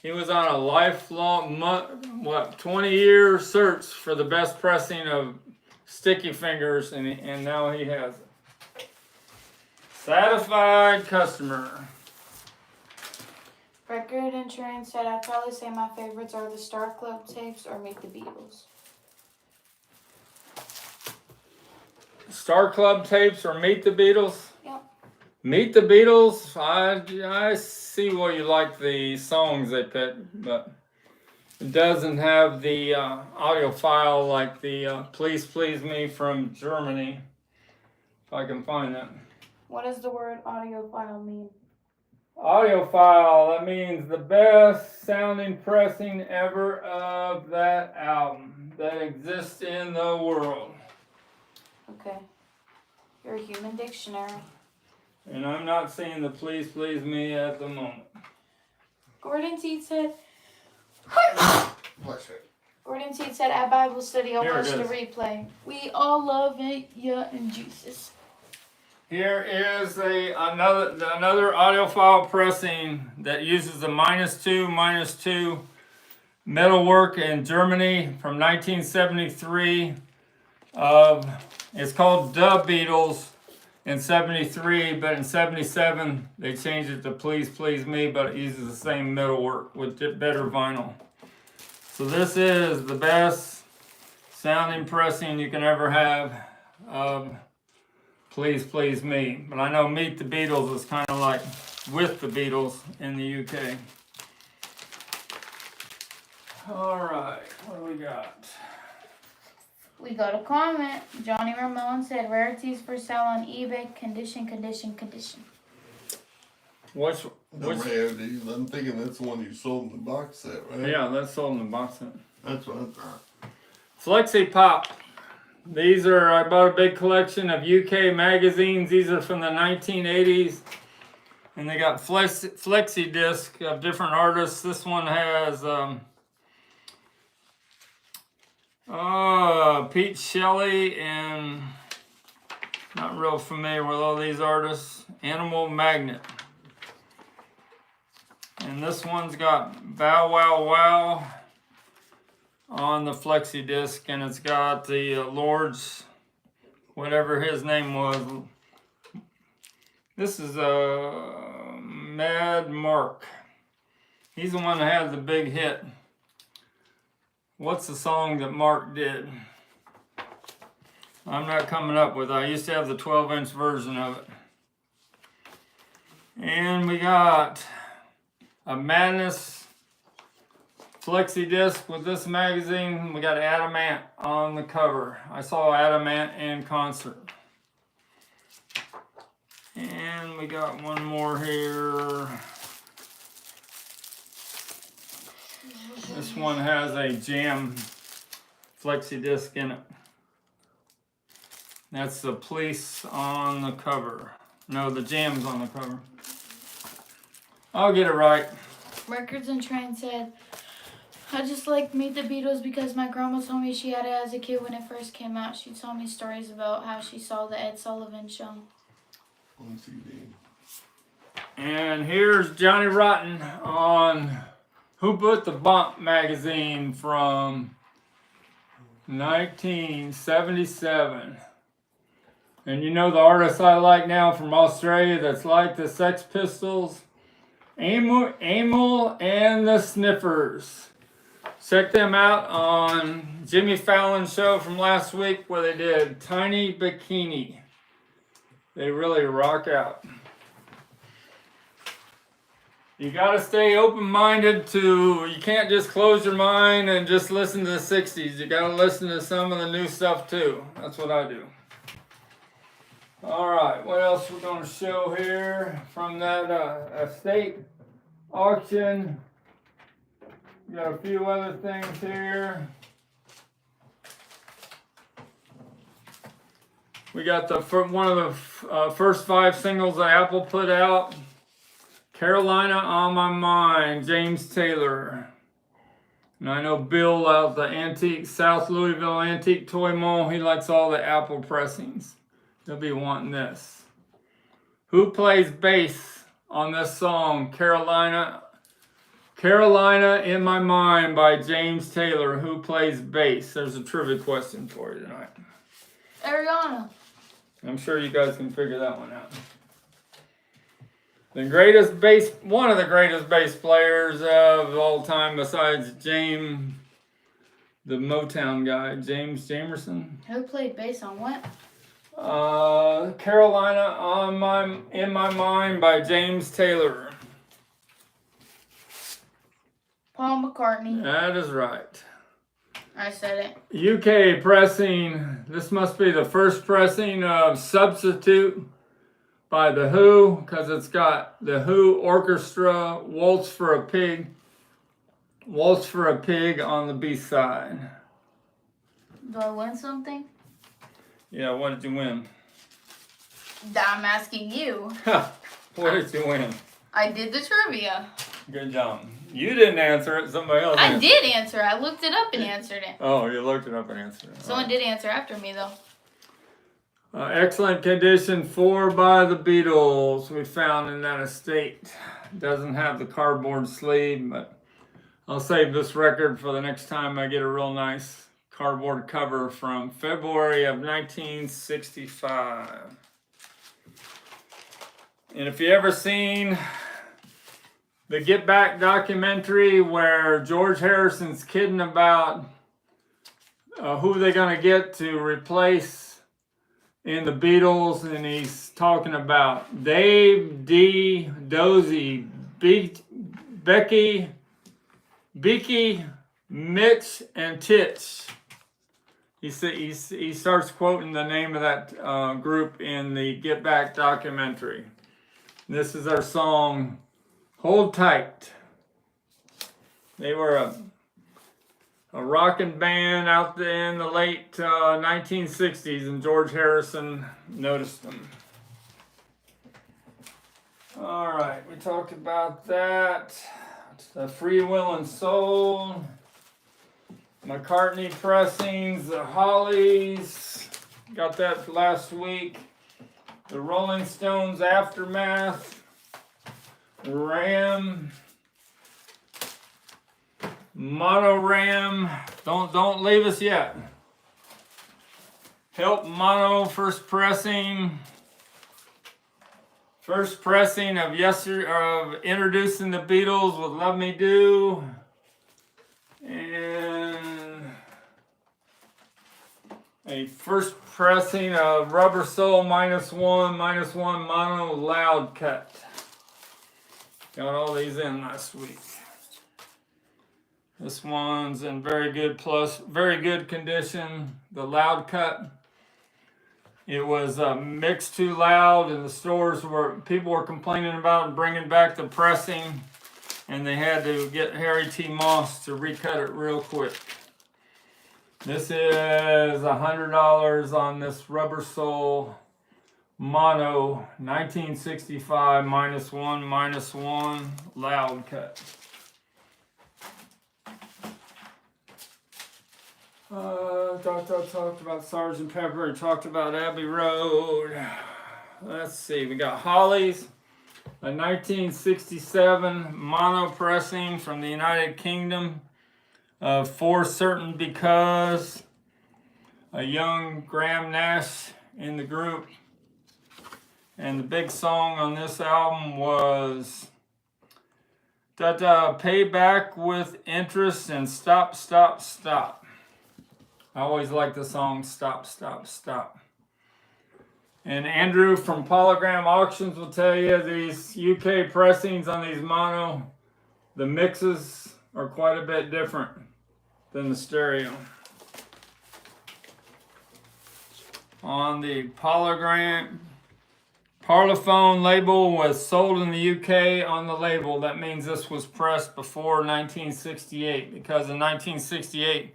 He was on a lifelong, 20-year search for the best pressing of sticky fingers, and now he has it. Satisfied customer. Record and Trend said, I'd probably say my favorites are the Star Club tapes or Meet the Beatles. Star Club tapes or Meet the Beatles? Yep. Meet the Beatles, I see why you like the songs they picked, but it doesn't have the audio file like the Please Please Me from Germany, if I can find that. What does the word audiophile mean? Audiophile, that means the best sounding pressing ever of that album that exists in the world. Okay. You're a human dictionary. And I'm not seeing the Please Please Me at the moment. Gordon Teed said, Bless it. Gordon Teed said, at Bible study, I'll Here it watch the is. replay. We all love it, yeah, and Jesus. Here is another audiophile pressing that uses the -2, metalwork in Germany from 1973. It's called The Beatles in 73, but in 77 they changed it to Please Please Me, but it uses the same metalwork with better vinyl. So this is the best sounding pressing you can ever have of Please Please Me. But I know Meet the Beatles is kind of like With the Beatles in the UK. Alright, what do we got? We got a comment. Johnny Ramon said rarities for sale on eBay. Condition. Which The rarities. I'm thinking that's the one you sold in the box set, right? yeah, that's sold in the box set. That's what I thought. Flexi Pop. These are, I bought a big collection of UK magazines. These are from the 1980s. And they got flexi disc of different artists. This one has Pete Shelley, and not real familiar with all these artists. Animal Magnet. And this one's got Bow Wow Wow on the flexi disc, and it's got the Lord's, whatever his name was. This is Mad Mark. He's the one that had the big hit. What's the song that Mark did? I'm not coming up with it. I used to have the 12-inch version of it. And we got a Madness flexi disc with this magazine. We got Adamant on the cover. I saw Adamant in concert. And we got one more here. This one has a Jam flexi disc in it. That's the Police on the cover. No, the Jam's on the cover. I'll get it right. Records and Trend said, I just like Meet the Beatles because my grandma told me she had it as a kid when it first came out. She told me stories about how she saw the Ed Sullivan show. On TV. And here's Johnny Rotten on Who Put the Bump magazine from 1977. And you know the artist I like now from Australia that's like the Sex Pistols? Amel and the Sniffers. Check them out on Jimmy Fallon's show from last week where they did Tiny Bikini. They really rock out. You gotta stay open-minded you can't just close your mind and just listen to the 60s. You gotta listen to some of the new stuff too. That's what I do. All right, what else we're gonna show here from that estate auction? We got a few other things here. We got one of the first 5 singles that Apple put out. Carolina on My Mind, James Taylor. And I know Bill out the South Louisville Antique Toy Mall, he likes all the Apple pressings. He'll be wanting this. Who plays bass on this song, Carolina in My Mind by James Taylor? Who plays bass? There's a trivia question for you tonight. Ariana. I'm sure you guys can figure that one out. One of the greatest bass players of all time besides James, the Motown guy, James Jamerson. Who played bass on what? Carolina in My Mind by James Taylor. Paul McCartney. That is right. I said it. UK pressing. This must be the first pressing of Substitute by The Who, because it's got The Who Orchestra, Waltz for a Pig on the B-side. Do I win something? Yeah, what did you win? I'm asking you. What did you win? I did the trivia. Good job. You didn't answer it, somebody else I answered. did answer. I looked it up and answered it. Oh, you looked it up and answered it. Someone did answer after me, though. Excellent condition, 4 by the Beatles. We found in that estate. Doesn't have the cardboard sleeve, but I'll save this record for the next time I get a real nice cardboard cover from February of 1965. And if you ever seen the Get Back documentary where George Harrison's kidding about who they're going to get to replace in the Beatles, and he's talking about Dave, Dee, Dozy, Becky, Mitch, and Titch. He starts quoting the name of that group in the Get Back documentary. This is their song, Hold Tight. They were a rocking band out there in the late 1960s, and George Harrison noticed them. All right, we talked about that. The Free Will and Soul, McCartney pressings, the Hollies, got that last week. The Rolling Stones Aftermath, Ram, Monoram, don't leave us yet. Help Mono first pressing of Introducing the Beatles with Love Me Do, and a first pressing of Rubber Soul -1 mono loud cut. Got all these in last week. This one's in very good condition. The loud cut. It was mixed too loud, and the stores people were complaining about bringing back the pressing, and they had to get Harry T. Moss to recut it real quick. This is $100 on this Rubber Soul Mono 1965 -1 loud cut. Talked about Sgt. Pepper and talked about Abbey Road. Let's see, we got Hollies, a 1967 mono pressing from the United Kingdom of For Certain Because, a young Graham Nash in the group. And the big song on this album was Pay Back with Interest and Stop, Stop, Stop. I always like the song Stop, Stop, Stop. And Andrew from Polygram Auctions will tell you these UK pressings on these mono, the mixes are quite a bit different than the stereo. On the Parlophone label was sold in the UK on the label. That means this was pressed before 1968, because in 1968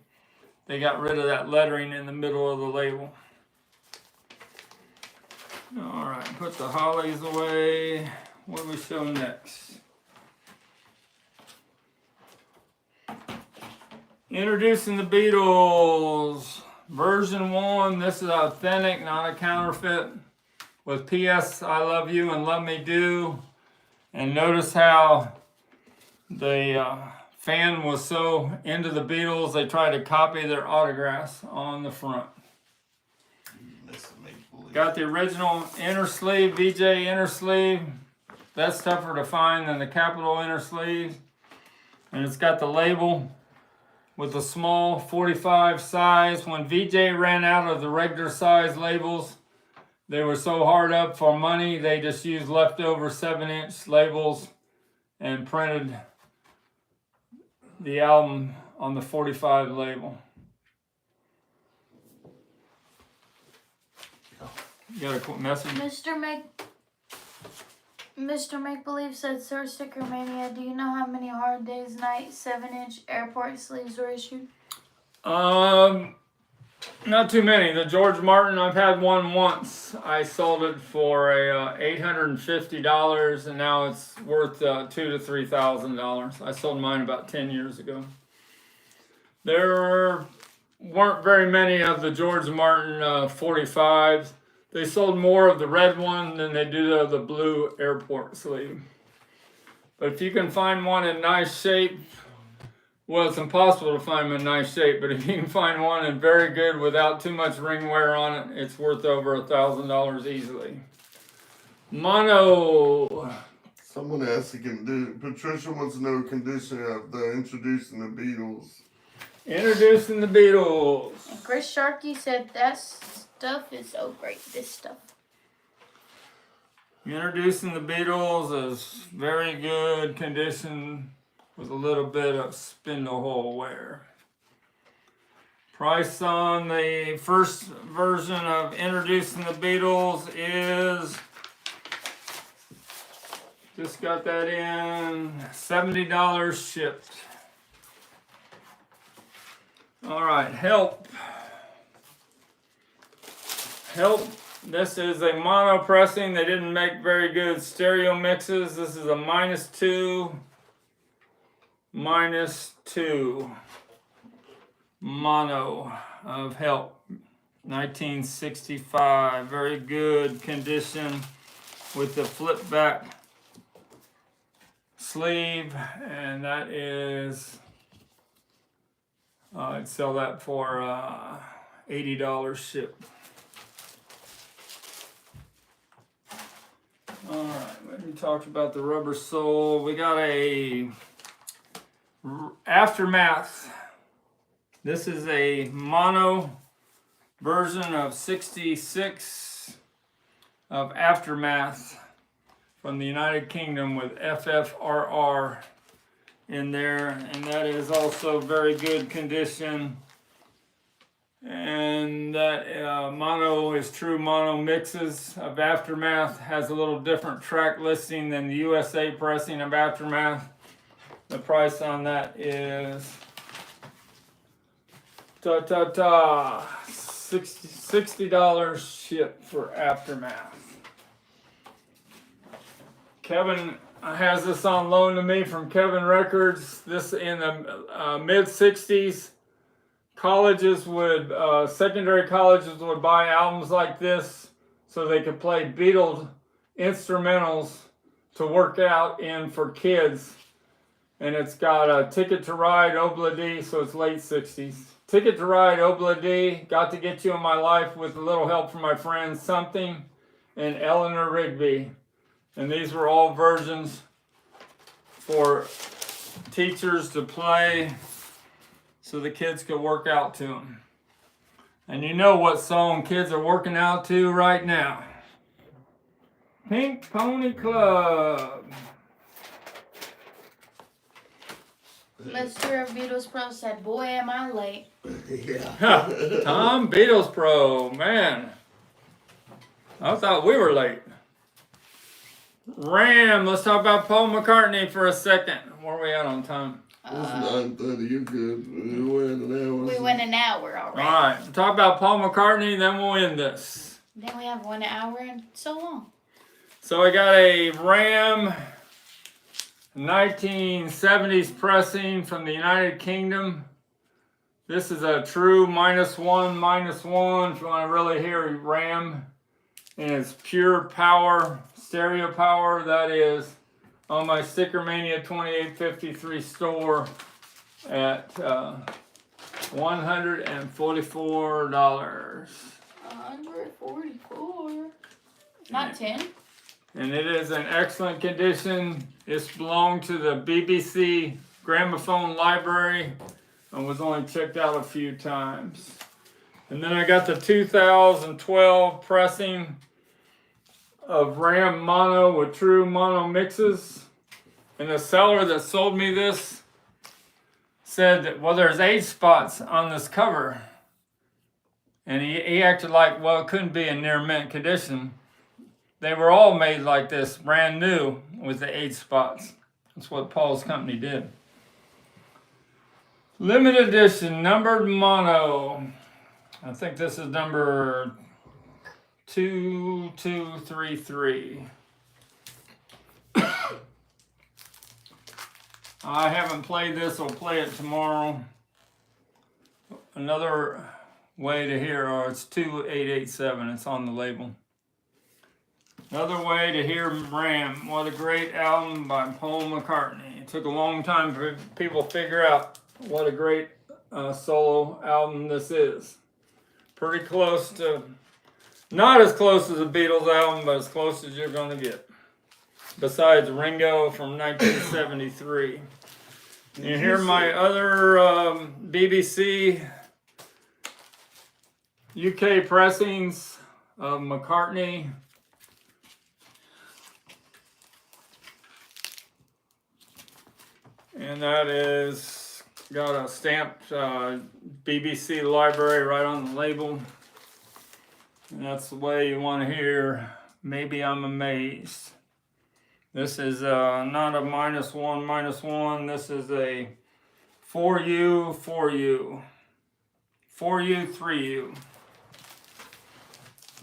they got rid of that lettering in the middle of the label. All right, put the Hollies away. What do we show next? Introducing the Beatles, version 1. This is authentic, not a counterfeit, with P.S. I Love You and Love Me Do. And notice how the fan was so into the Beatles, they tried to copy their autographs on the front. Got the original inner sleeve, VJ inner sleeve. That's tougher to find than the Capitol inner sleeve. And it's got the label with the small 45 size. When VJ ran out of the regular size labels, they were so hard up for money, they just used leftover 7-inch labels and printed the album on the 45 label. You got a quick message? Mr. Make Believe said, Sir Stickermania, do you know how many Hard Day's Night 7-inch airport sleeves were issued? Not too many. The George Martin, I've had one once. I sold it for $850, and now it's worth $2,000 to $3,000. I sold mine about 10 years ago. There weren't very many of the George Martin 45s. They sold more of the red one than they do the blue airport sleeve. But if you can find one in nice shape, Well, it's impossible to find them in nice shape, but if you can find one in very good without too much ring wear on it, it's worth over $1,000 easily. Mono. Someone asked again, Patricia wants to know condition of the introducing the Beatles. Introducing the Beatles. And Chris Sharkey said that stuff is so great. This stuff. Introducing the Beatles is very good condition with a little bit of spindle hole wear. Price on the first version of Introducing the Beatles is, just got that in, $70 shipped. All right, Help. Help. This is a mono pressing. They didn't make very good stereo mixes. This is a -2 mono of Help. 1965. Very good condition with the flip back sleeve, and that is, I'd sell that for $80 shipped. Alright, we talked about the rubber sole. We got a Aftermath. This is a mono version of 66 of Aftermath from the United Kingdom with FFRR in there, and that is also very good condition. And that mono is true mono mixes of Aftermath. Has a little different track listing than the USA pressing of Aftermath. The price on that is $60 shipped for Aftermath. Kevin has this on loan to me from Kevin Records. This in the mid 60s. Colleges would, secondary colleges would buy albums like this so they could play Beatles instrumentals to work out in for kids. And it's got a Ticket to Ride, Obla D, so it's late 60s. Ticket to Ride, Obla D, Got to Get You in My Life with a little help from my friends, Something, and Eleanor Rigby. And these were all versions for teachers to play so the kids could work out to them. And you know what song kids are working out to right now. Pink Pony Club. Mr. Beatles Pro said, boy, am I late. Yeah. Tom Beatles Pro, man. I thought we were late. Ram, let's talk about Paul McCartney for a second. Where are we at on time? It's 9:30, you're good. We went an hour already. Alright, we'll talk about Paul McCartney, then we'll end this. Then we have 1 hour and so long. So I got a Ram 1970s pressing from the United Kingdom. This is a true -1 if you want to really hear Ram. And it's pure power, stereo power. That is on my STICKERMANIA 2853 store at $144. 144. Not 10. And it is in excellent condition. It's belonged to the BBC Gramophone Library and was only checked out a few times. And then I got the 2012 pressing of Ram Mono with true mono mixes. And the seller that sold me this said that, well, there's 8 spots on this cover. And he acted like, well, it couldn't be in near mint condition. They were all made like this, brand new, with the 8 spots. That's what Paul's company did. Limited edition, numbered mono. I think this is number 2233. I haven't played this, I'll play it tomorrow. Another way to hear, or it's 2887, it's on the label. Another way to hear Ram. What a great album by Paul McCartney. It took a long time for people to figure out what a great solo album this is. Pretty close to, not as close as the Beatles album, but as close as you're going to get. Besides Ringo from 1973. And here are my other BBC UK pressings of McCartney. And that is got a stamped BBC library right on the label. And that's the way you want to hear Maybe I'm Amazed. This is not a -1, this is a 4U, 4U. 4U, 3U.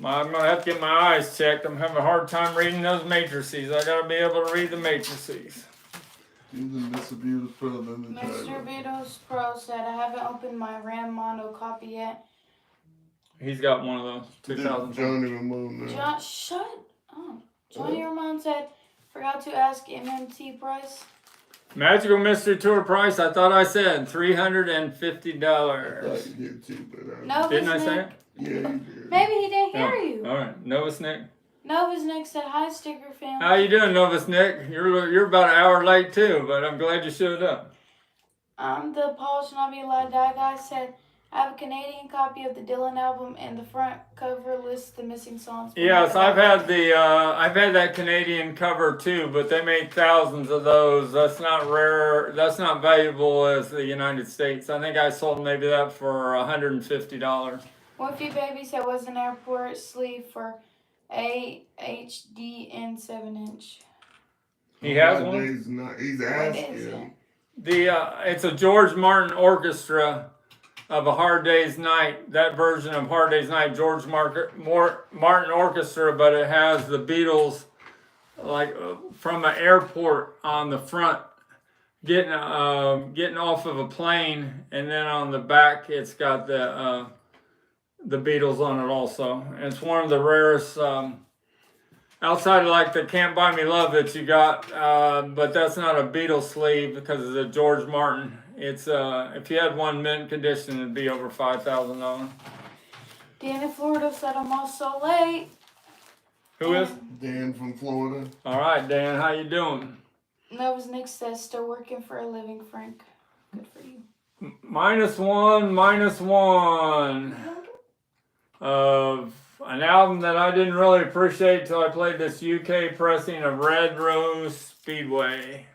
I'm going to have to get my eyes checked. I'm having a hard time reading those matrices. I got to be able to read the matrices. Using Mr. Beatles Pro in the Mr. title. Beatles Pro said, I haven't opened my RAM mono copy yet. He's got one of those. 2000. Johnny Ramone now. John, shut up. Johnny Ramone said, forgot to ask MMT price. Magical Mystery Tour price, I thought I said $350. I thought you did too, but Novus Didn't I Nick. say it? yeah, you did. Maybe he didn't hear Oh, you. all right. Novus Nick. Novus Nick said, hi, Sticker Fam. How you doing, Novus Nick? You're about an hour late too, but I'm glad you showed up. The Paul Should Not Be Allowed to Die guy said, I have a Canadian copy of the Dylan album, and the front cover lists the missing songs. Yes, I've had that Canadian cover too, but they made thousands of those. That's not rare. That's not valuable as the United States. I think I sold maybe that for $150. Wimpy Baby said, was an airport sleeve for a HDN 7-inch. He has Hard one. Day's Night. He's What asking. is it? It's a George Martin orchestra of A Hard Day's Night. That version of Hard Day's Night, George Martin orchestra, but it has the Beatles like from an airport on the front, getting off of a plane, and then on the back it's got the Beatles on it also. And it's one of the rarest. Outside of like the Can't Buy Me Love that you got, but that's not a Beatles sleeve because it's a George Martin. It's if you had one mint condition, it'd be over $5,000. Dan in Florida said, I'm also late. Who is? Dan from Florida. All right, Dan, how you doing? Novus Nick says, still working for a living, Frank. Good for you. -1 of an album that I didn't really appreciate till I played this UK pressing of Red Rose Speedway.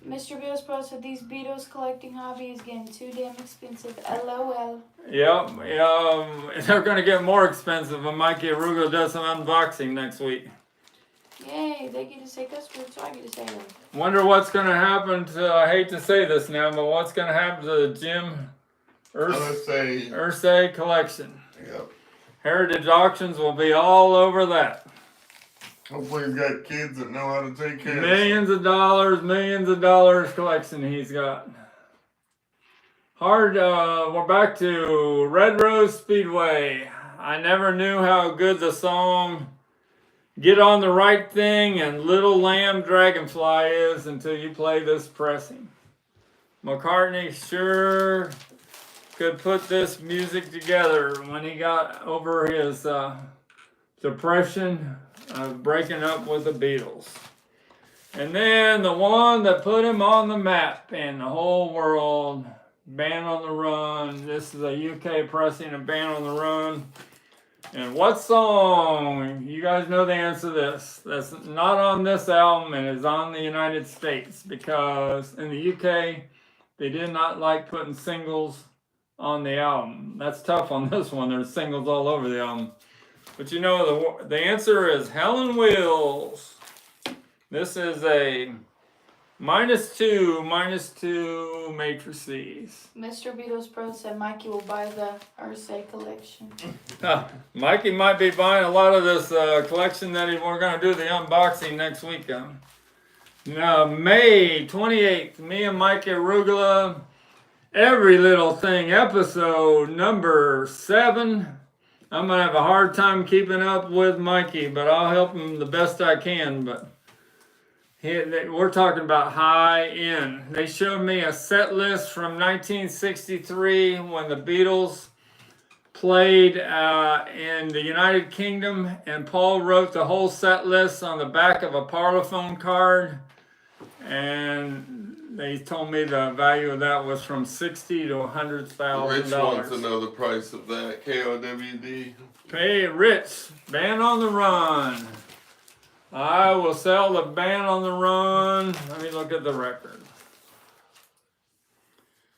Mr. Beatles Pro said, these Beatles collecting hobby is getting too damn expensive. LOL. Yep, they're going to get more expensive when Mikey Arugo does some unboxing next week. Yay, they get to say customers, so I get to say them. Wonder what's going to happen to, I hate to say this now, but what's going to happen to the Jim Irsay collection? Yep. Heritage Auctions will be all over that. Hopefully he's got kids that know how to take care Millions of dollars collection he's got. We're back to Red Rose Speedway. I never knew how good the song Get on the Right Thing and Little Lamb Dragonfly is until you play this pressing. McCartney sure could put this music together when he got over his depression of breaking up with the Beatles. And then the one that put him on the map in the whole world, Band on the Run. This is a UK pressing of Band on the Run. And what song? You guys know the answer to this. That's not on this album and is on the United States, because in the UK, they did not like putting singles on the album. That's tough on this one. There's singles all over the album. But you know, the answer is Helen Wheels. This is a -2 matrices. Mr. Beatles Pro said Mikey will buy the Irsay collection. Mikey might be buying a lot of this collection that we're going to do the unboxing next week on. May 28th, me and Mikey Arugula, Every Little Thing, episode number 7. I'm going to have a hard time keeping up with Mikey, but I'll help him the best I can. But We're talking about high end. They showed me a set list from 1963 when the Beatles played in the United Kingdom, and Paul wrote the whole set list on the back of a parlophone card, and they told me the value of that was from $60,000 to $100,000. Rich wants to know the price of that KOWD. Pay Rich, Band on the Run. I will sell the Band on the Run. Let me look at the record.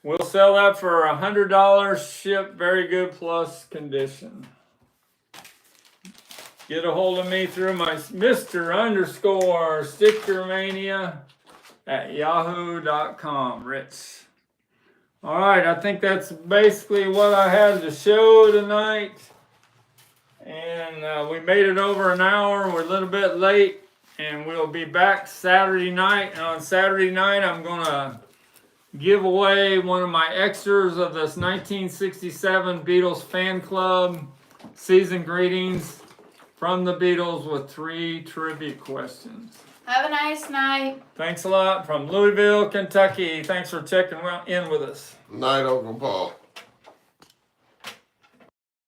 We'll sell that for $100, ship very good plus condition. Get a hold of me through my Mr_STICKERMANIA at yahoo.com, Rich. All right, I think that's basically what I had to show tonight. And we made it over an hour. We're a little bit late, and we'll be back Saturday night. And on Saturday night, I'm going to give away one of my extras of this 1967 Beatles fan club season greetings from the Beatles with 3 tribute questions. Have a nice night. Thanks a lot from Louisville, Kentucky. Thanks for checking in with us. Night, Uncle Paul.